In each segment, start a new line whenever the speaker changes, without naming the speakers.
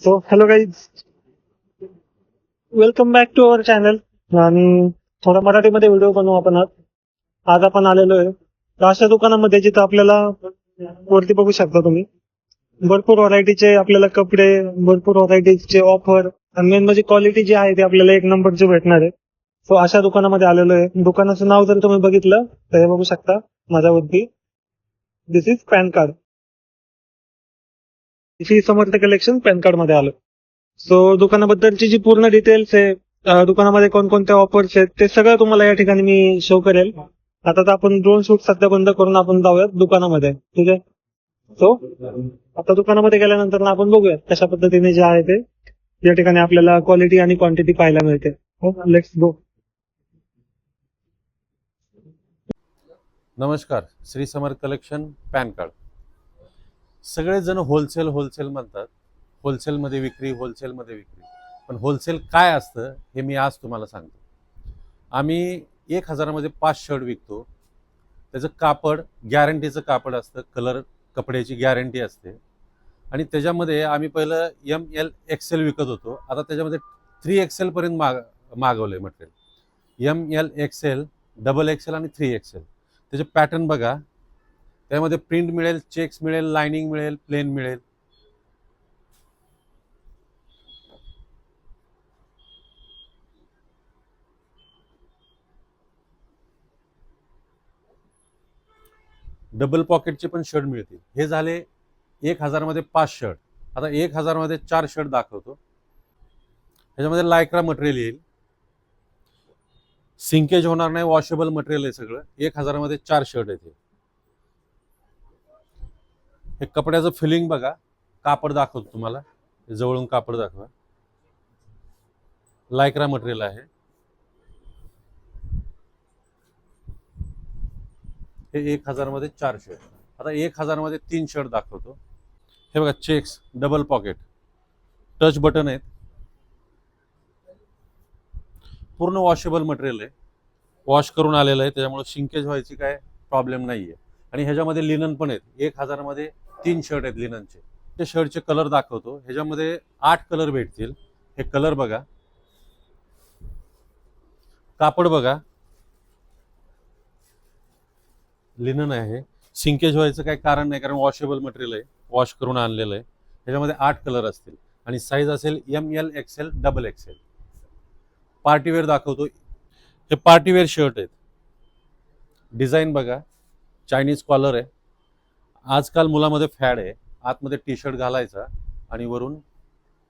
So hello guys, welcome back to our channel. आणि थोडा मराठीमध्ये व्हिडिओ बनवू आपण आज. आज आपण आलेलो आहे तर अशा दुकानामध्ये जिथं आपल्याला वरती बघू शकता तुम्ही भरपूर व्हरायटीचे आपल्याला कपडे, भरपूर व्हरायटीचे ऑफर आणि मेन म्हणजे क्वालिटी जी आहे ती आपल्याला एक नंबरची भेटणार आहे. सो अशा दुकानामध्ये आलेलो आहे. दुकानाचं नाव जर तुम्ही बघितलं तर हे बघू शकता माझ्यावरती, this is PAN card. Shri Samarth collection PAN card मध्ये आलं. सो दुकानाबद्दलची जी पूर्ण डिटेल्स आहे, दुकानामध्ये कोणकोणत्या ऑफर्स आहेत ते सगळं तुम्हाला या ठिकाणी मी शो करेल. आता तर आपण ड्रोन शूट सध्या बंद करून आपण जाऊयात दुकानामध्ये, ठीक आहे. सो आता दुकानामध्ये गेल्यानंतर ना आपण बघूयात कशा पद्धतीने जे आहे ते या ठिकाणी आपल्याला क्वालिटी आणि क्वांटिटी पाहायला मिळते. हो, लेट्स गो.
नमस्कार. Shri Samarth collection PAN card. सगळेजण होलसेल होलसेल म्हणतात. होलसेलमध्ये विक्री, होलसेलमध्ये विक्री. पण होलसेल काय असतं हे मी आज तुम्हाला सांगतो. आम्ही 1000मध्ये 5 शर्ट विकतो. त्याचं कापड गॅरंटीचं कापड असतं, कलर कपड्याची गॅरंटी असते. आणि त्याच्यामध्ये आम्ही पहिलं ML XL विकत होतो. आता त्याच्यामध्ये 3XL पर्यंत मागवलं आहे मटेरियल. ML XL, XXL आणि 3XL. त्याचे पॅटर्न बघा. त्यामध्ये प्रिंट मिळेल, चेक्स मिळेल, लाइनिंग मिळेल, प्लेन मिळेल. डबल पॉकेटचे पण शर्ट मिळतील. हे झाले 1000मध्ये 5 शर्ट. आता 1000मध्ये 4 शर्ट दाखवतो. ह्याच्यामध्ये लायक्रा मटेरियल येईल, सिंकेज होणार नाही, वॉशेबल मटेरियल आहे सगळं. 1000मध्ये 4 शर्ट आहेत. हे कपड्याचं फिलिंग बघा. कापड दाखवतो तुम्हाला, जवळून कापड दाखवा. लायक्रा मटेरियल आहे. हे 1000मध्ये 4 शर्ट. आता 1000मध्ये 3 शर्ट दाखवतो. हे बघा, checks, double pocket, touch button आहेत, पूर्ण वॉशेबल मटेरियल आहे, वॉश करून आलेलं आहे. त्याच्यामुळे शिंकेज व्हायची काय प्रॉब्लेम नाही आहे. आणि ह्याच्यामध्ये लिनन पण आहेत. 1000मध्ये 3 शर्ट आहेत लिननचे. ते शर्टचे कलर दाखवतो. ह्याच्यामध्ये 8 कलर भेटतील. हे कलर बघा, कापड बघा, लिनन आहे. सिंकेज व्हायचं काही कारण नाही, कारण वॉशेबल मटेरियल आहे, वॉश करून आणलेलं आहे. ह्याच्यामध्ये 8 कलर असतील आणि साईज असेल ML XL XXL. पार्टीवेअर दाखवतो. हे पार्टीवेअर शर्ट आहेत. डिझाईन बघा, चायनीज कॉलर आहे. आजकाल मुलामध्ये फॅड आहे, आतमध्ये टी शर्ट घालायचा आणि वरून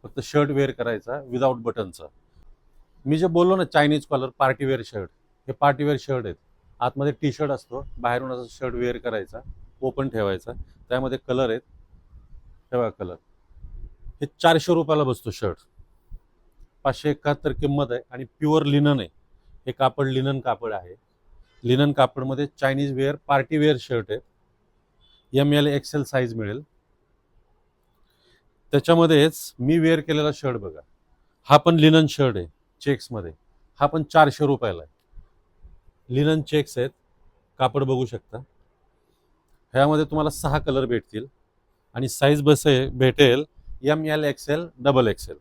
फक्त शर्ट वेअर करायचा विदाऊट बटनचा. मी जे बोललो ना चायनीज कॉलर, पार्टीवेअर शर्ट, हे पार्टीवेअर शर्ट आहेत. आतमध्ये टी शर्ट असतो, बाहेरून असं शर्ट वेअर करायचा, ओपन ठेवायचा. त्यामध्ये कलर आहेत. हे बघा कलर. हे 400 रुपयाला बसतो शर्ट. 571 किंमत आहे आणि प्युअर लिनन आहे. हे कापड लिनन कापड आहे. लिनन कापडमध्ये चायनीज वेअर पार्टीवेअर शर्ट आहे. ML XL साईज मिळेल. त्याच्यामध्येच मी वेअर केलेला शर्ट बघा. हा पण लिनन शर्ट आहे चेक्समध्ये. हा पण 400 रुपयाला आहे. लिनन चेक्स आहेत, कापड बघू शकता. ह्यामध्ये तुम्हाला 6 कलर भेटतील आणि साईज भेटेल ML XL XXL.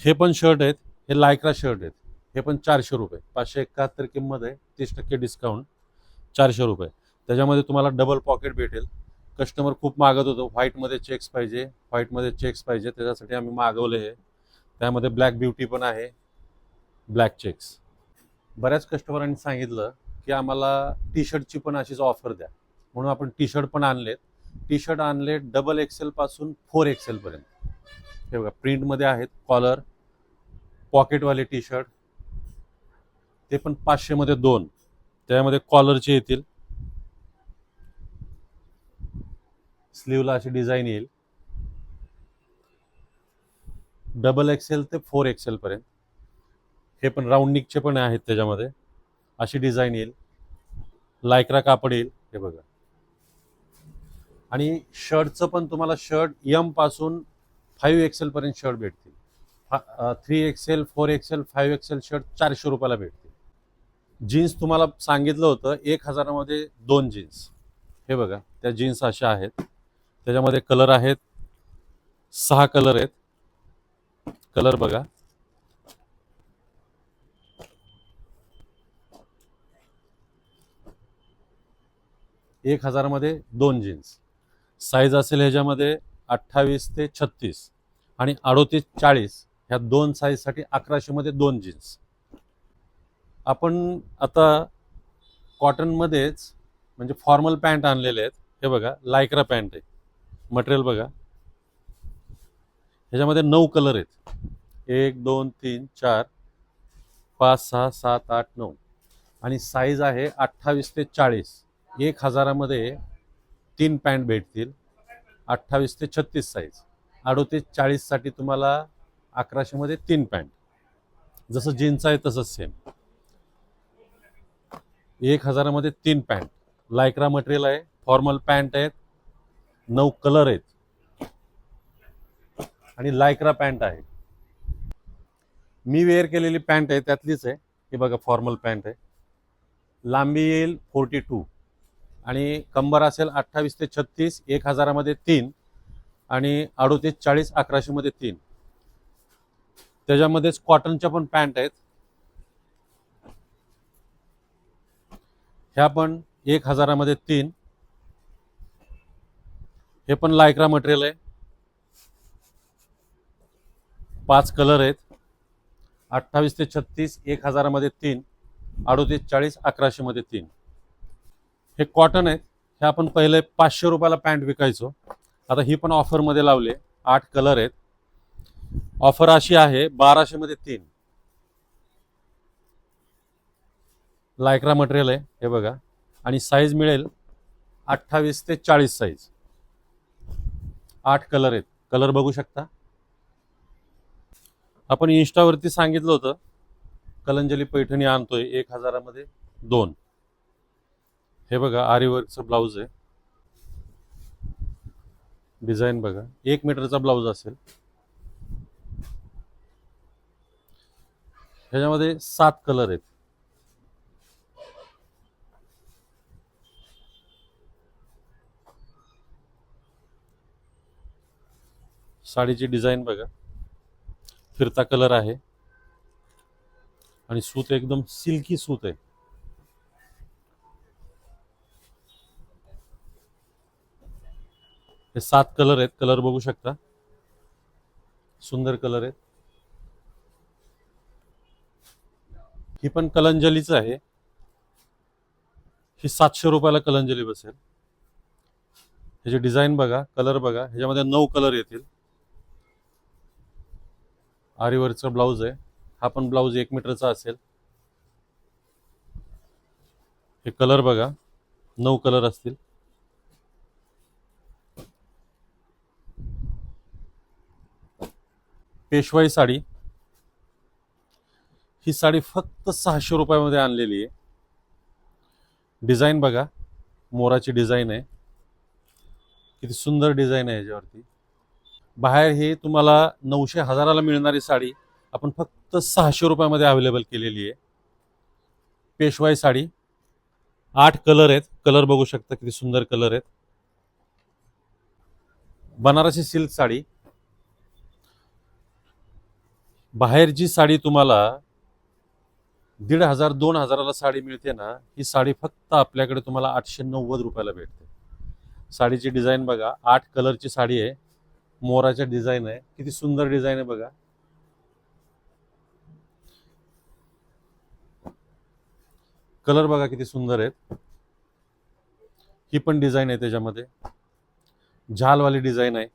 हे पण शर्ट आहेत. हे लायक्रा शर्ट आहेत. हे पण 400 रुपये. 571 किंमत आहे, 30% डिस्काउंट, 400 रुपये. त्याच्यामध्ये तुम्हाला डबल पॉकेट भेटेल. कस्टमर खूप मागत होतं व्हाईटमध्ये चेक्स पाहिजे, व्हाईटमध्ये चेक्स पाहिजे, त्याच्यासाठी आम्ही मागवले हे. त्यामध्ये ब्लॅक ब्युटी पण आहे, ब्लॅक चेक्स. बऱ्याच कस्टमरांनी सांगितलं की आम्हाला टी शर्टची पण अशीच ऑफर द्या, म्हणून आपण टी शर्ट पण आणलेत. टी शर्ट आणले XXL पासून 4XL पर्यंत. हे बघा, प्रिंटमध्ये आहेत, कॉलर, पॉकेटवाले टी शर्ट. ते पण 500मध्ये 2. त्यामध्ये कॉलरचे येतील, स्लीवला अशी डिझाईन येईल. XXL ते 4XL पर्यंत. हे पण राऊंड निकचे पण आहेत, त्याच्यामध्ये अशी डिझाईन येईल, लायक्रा कापड येईल. हे बघा. आणि शर्टचं पण तुम्हाला शर्ट M पासून 5XL पर्यंत शर्ट भेटतील. 3XL, 4XL, 5XL शर्ट 400 रुपयाला भेटतील. जीन्स तुम्हाला सांगितलं होतं 1000मध्ये 2 जीन्स. हे बघा त्या जीन्स अशा आहेत, त्याच्यामध्ये कलर आहेत, 6 कलर आहेत. कलर बघा, एक हजारामध्ये 2 जीन्स. साईज असेल ह्याच्यामध्ये 28 ते 36 आणि 38 40 ह्या 2 साईजसाठी 1100 मध्ये 2 जीन्स. आपण आता कॉटनमध्येच म्हणजे फॉर्मल पॅन्ट आणलेले आहेत. हे बघा लायक्रा पॅन्ट आहे, मटेरियल बघा. ह्याच्यामध्ये 9 कलर आहेत, 1 2 3 4 5 6 7 8 9 आणि साईज आहे 28 ते 40. 1000मध्ये 3 पॅन्ट भेटतील, 28 ते 36 साईज. 38 40 साठी तुम्हाला 1100 मध्ये 3 पॅन्ट. जसं जीन्स आहे तसंच सेम. 1000मध्ये 3 पॅन्ट, लायक्रा मटेरियल आहे, फॉर्मल पॅन्ट आहेत, 9 कलर आहेत आणि लायक्रा पॅन्ट आहे. मी वेअर केलेली पॅन्ट आहे त्यातलीच आहे. हे बघा फॉर्मल पॅन्ट आहे, लांबी येईल 42 आणि कंबर असेल 28 ते 36. 1000मध्ये 3 आणि 38 40 1100 मध्ये 3. त्याच्यामध्येच कॉटनच्या पण पॅन्ट आहेत. ह्या पण 1000मध्ये 3. हे पण लायक्रा मटेरियल आहे, 5 कलर आहेत, 28 ते 36. 1000मध्ये 3, 38 40 1100 मध्ये 3. हे कॉटन आहेत. हे आपण पहिले 500 रुपयाला पॅन्ट विकायचो, आता ही पण ऑफरमध्ये लावले. 8 कलर आहेत. ऑफर अशी आहे 1200 मध्ये 3. लायक्रा मटेरियल आहे हे बघा आणि साईज मिळेल 28 ते 40 साईज. 8 कलर आहेत, कलर बघू शकता. आपण इन्स्टावरती सांगितलं होतं कलंजली पैठणी आणतोय 1000मध्ये 2. हे बघा आरीवर्कचं ब्लाऊज आहे, डिझाईन बघा, 1 मीटरचा ब्लाऊज असेल. ह्याच्यामध्ये 7 कलर आहेत. साडीची डिझाईन बघा, फिरता कलर आहे आणि सूत एकदम सिल्की सूत आहे. हे 7 कलर आहेत, कलर बघू शकता, सुंदर कलर आहेत. ही पण कलंजलीच आहे, ही 700 रुपयाला कलंजली बसेल. ह्याची डिझाईन बघा, कलर बघा, ह्याच्यामध्ये 9 कलर येतील. आरीवर्कचा ब्लाऊज आहे, हा पण ब्लाऊज 1 मीटरचा असेल. हे कलर बघा, 9 कलर असतील. पेशवाई साडी, ही साडी फक्त 600 रुपयामध्ये आणलेली आहे. डिझाईन बघा, मोराची डिझाईन आहे, किती सुंदर डिझाईन आहे ह्याच्यावरती. बाहेर हे तुम्हाला 900 1000ला मिळणारी साडी आपण फक्त 600 रुपयामध्ये अवेलेबल केलेली आहे. पेशवाई साडी, 8 कलर आहेत, कलर बघू शकता किती सुंदर कलर आहेत. बनारसी सिल्क साडी, बाहेर जी साडी तुम्हाला 1500 2000ला साडी मिळते ना, ही साडी फक्त आपल्याकडे तुम्हाला 890 रुपयाला भेटते. साडीची डिझाईन बघा, 8 कलरची साडी आहे, मोराच्या डिझाईन आहे, किती सुंदर डिझाईन आहे बघा. कलर बघा किती सुंदर आहेत. ही पण डिझाईन आहे, त्याच्यामध्ये झालवाली डिझाईन आहे.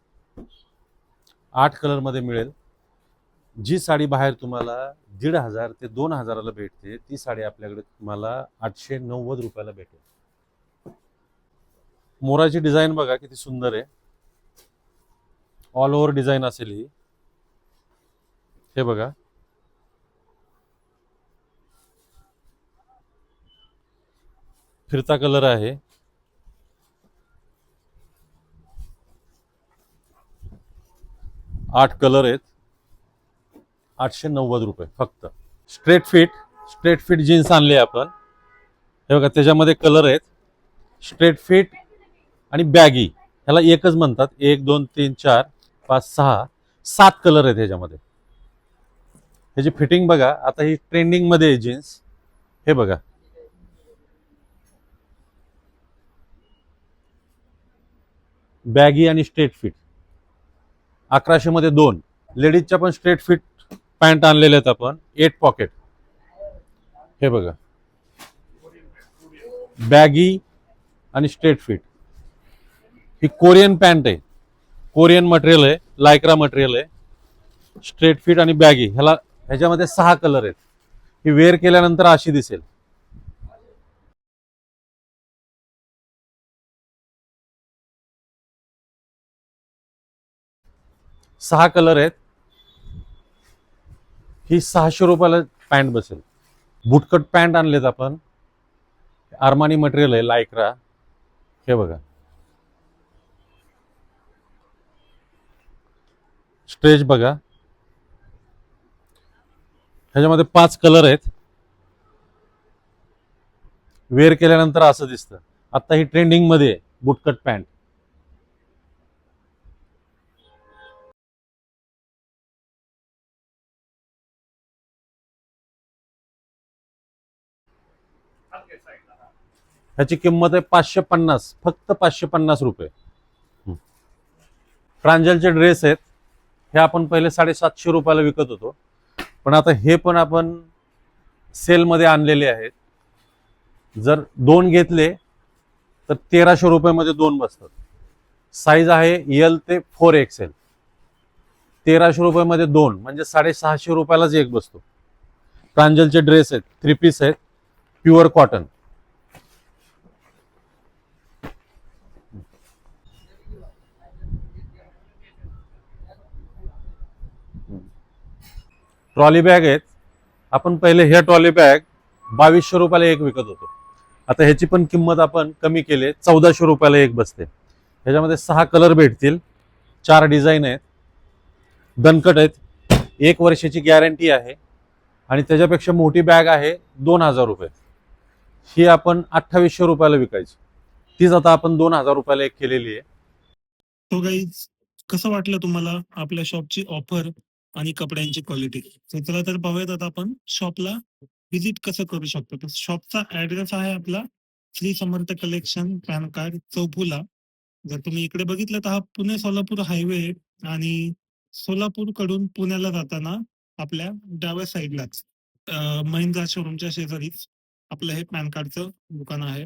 8 कलर मध्ये मिळेल. जी साडी बाहेर तुम्हाला 1500 ते 2000ला भेटते, ती साडी आपल्याकडे तुम्हाला 890 रुपयाला भेटेल. मोराची डिझाईन बघा किती सुंदर आहे, ऑल ओव्हर डिझाईन असेल ही. हे बघा, फिरता कलर आहे. आठ कलर आहेत, 890 रुपये फक्त. स्ट्रेट फिट जीन्स आणली आपण. हे बघा त्याच्यामध्ये कलर आहेत. स्ट्रेट फिट आणि बॅगी ह्याला एकच म्हणतात. 1 2 3 4 5 6 7 कलर आहेत ह्याच्यामध्ये. ह्याची फिटिंग बघा. आता ही ट्रेंडिंग मध्ये आहे जीन्स. हे बघा, बॅगी आणि स्ट्रेट फिट. 1100 मध्ये 2. लेडीजच्या पण स्ट्रेट फिट पॅन्ट आणलेले आहेत आपण. 8 पॉकेट. हे बघा, बॅगी आणि स्ट्रेट फिट. ही कोरियन पॅन्ट आहे. कोरियन मटेरियल आहे, लायक्रा मटेरियल आहे. स्ट्रेट फिट आणि बॅगी ह्याच्यामध्ये 6 कलर आहेत. ही वेअर केल्यानंतर अशी दिसेल. 6 कलर आहेत. ही 600 रुपयाला पॅन्ट बसेल. बुटकट पॅन्ट आणलेत आपण. आर्मानी मटेरियल आहे, लायक्रा. हे बघा, स्ट्रेच बघा. ह्याच्यामध्ये 5 कलर आहेत. वेअर केल्यानंतर असं दिसतं. आता ही ट्रेंडिंग मध्ये आहे, बुटकट पॅन्ट. ह्याची किंमत आहे 550, फक्त 550 रुपये. प्रांजलचे ड्रेस आहेत. हे आपण पहिले 750 रुपयाला विकत होतो, पण आता हे पण आपण सेलमध्ये आणलेले आहेत. जर 2 घेतले तर 1300 रुपयामध्ये 2 बसतात. साईज आहे एल ते 4XL. 1300 रुपयामध्ये 2 म्हणजे 650 रुपयालाच एक बसतो. प्रांजलचे ड्रेस आहेत, 3 पीस आहेत, प्युअर कॉटन. ट्रॉली बॅग आहेत. आपण पहिले ह्या ट्रॉली बॅग 2200 रुपयाला एक विकत होतो. आता ह्याची पण किंमत आपण कमी केली, 1400 रुपयाला एक बसते. ह्याच्यामध्ये 6 कलर भेटतील, 4 डिझाईन आहेत, दणकट आहेत. 1 वर्षाची गॅरंटी आहे आणि त्याच्यापेक्षा मोठी बॅग आहे 2000 रुपये. ही आपण 2800 रुपयाला विकायची. तीच आता आपण 2000 रुपयाला एक केलेली आहे.
तो गाईज, कसं वाटलं तुम्हाला आपल्या शॉपची ऑफर आणि कपड्यांची क्वालिटी? तर चला तर पाहूयात आता आपण शॉपला व्हिजिट कसं करू शकतो. तर शॉपचा ऍड्रेस आहे आपला Shri Samarth collection, PAN card, Chauphula. जर तुम्ही इकडे बघितलं तर हा पुणे सोलापूर हायवे आहे आणि सोलापूर कडून पुण्याला जाताना आपल्या डाव्या साईडलाच महिंद्रा शोरूमच्या शेजारीच आपलं हे पॅन कार्डचं दुकान आहे.